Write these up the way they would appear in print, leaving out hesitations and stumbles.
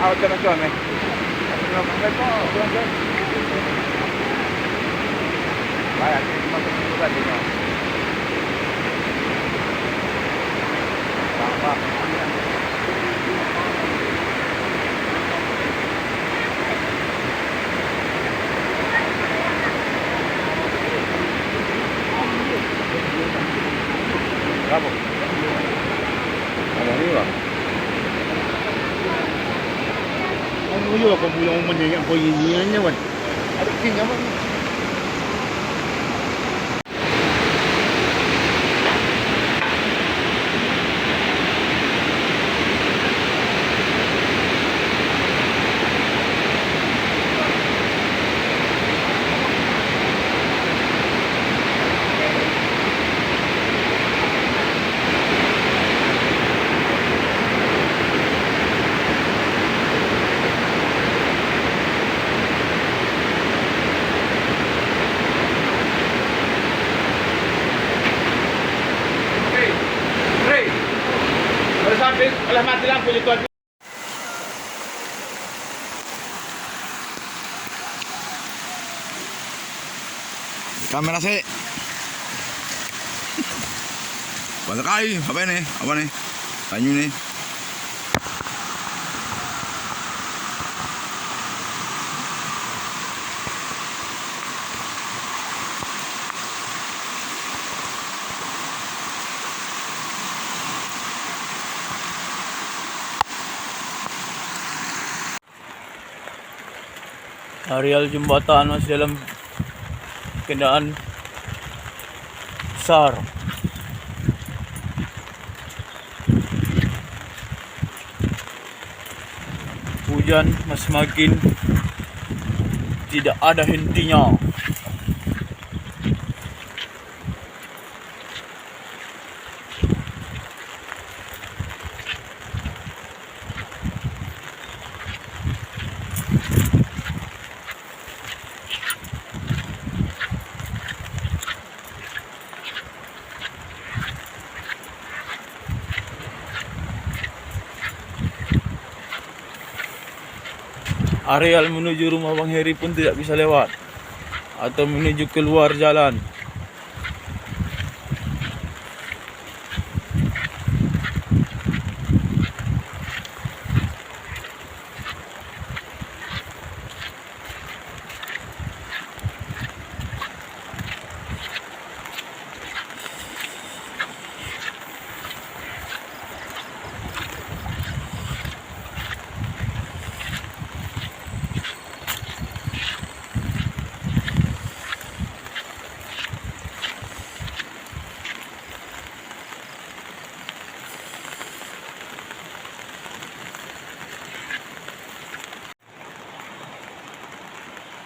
out ka ng doon eh. Kasi naman po, ulan doon. Kaya, magkakasulat din yun. Tama. Bravo. Arriba. Ano yun? Kung yung manyan po yun niya, wan. Ano tingnan mo? Alas mati lampu itu aja. Kamera sih. Banyak kali, apa nih? Apa nih? Tanyu nih. Areal jembatan masih dalam keadaan besar. Hujan masih makin tidak ada hentinya. Areal menuju rumah Bang Heri pun tidak bisa lewat atau menuju keluar jalan.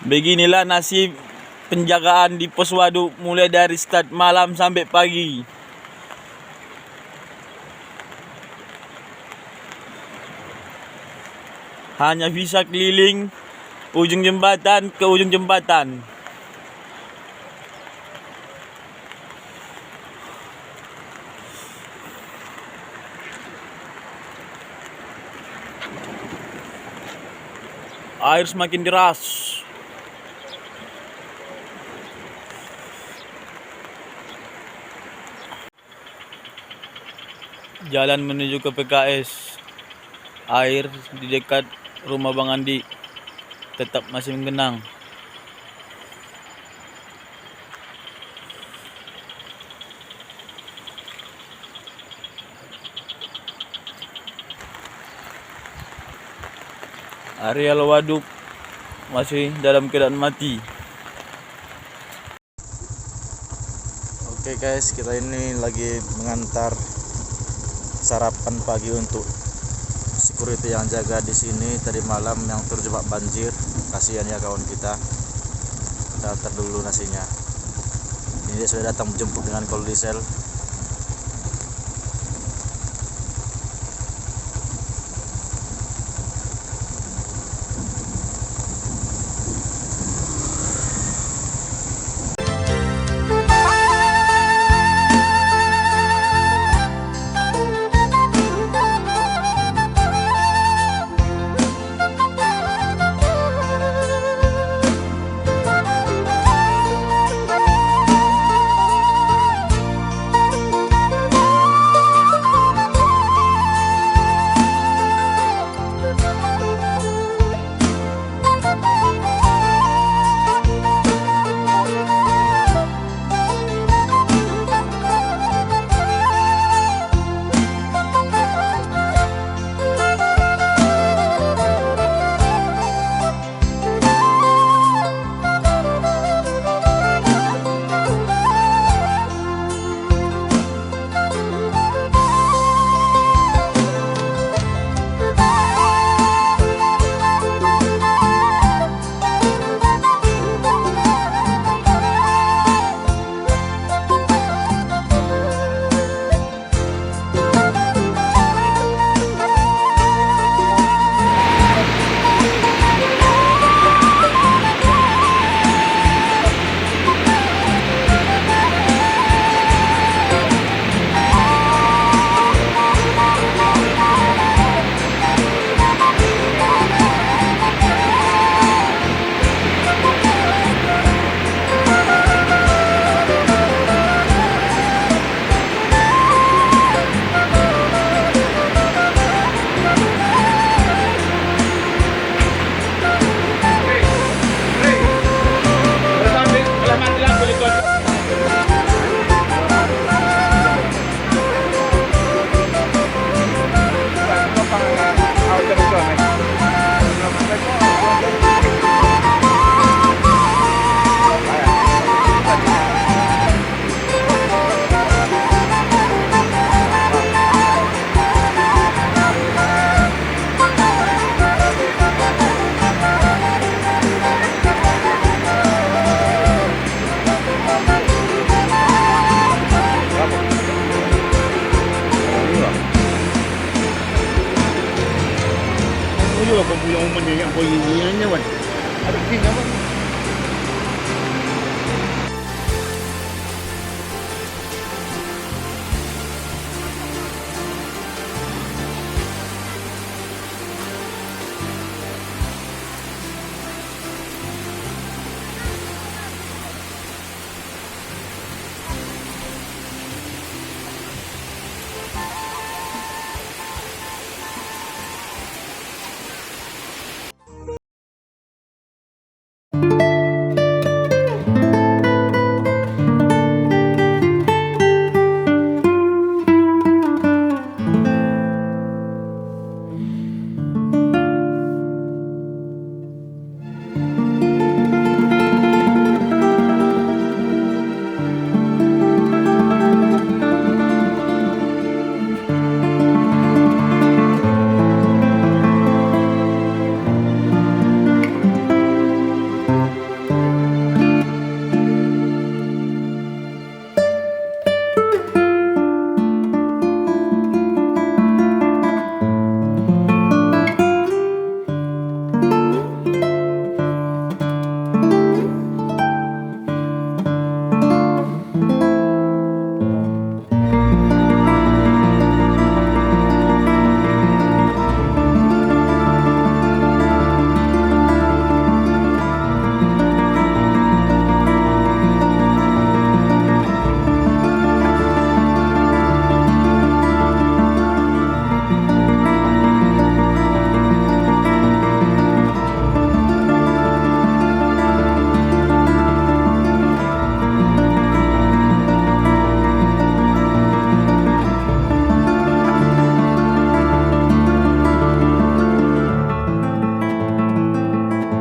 Beginilah nasib penjagaan di pos waduk mulai dari start malam sampai pagi. Hanya bisa keliling ujung jembatan ke ujung jembatan. Air semakin deras. Jalan menuju ke PKS. Air di dekat rumah Bang Andi tetap masih menggenang. Areal waduk masih dalam keadaan mati. Oke guys, kita ini lagi mengantar sarapan pagi untuk security yang jaga di sini tadi malam yang terjebak banjir. Kasihan ya kawan kita. Kita antar dulu nasinya. Ini dia sudah datang menjemput dengan kol diesel. juga kamu yang menyanyi apa ini wan. Ada sini apa?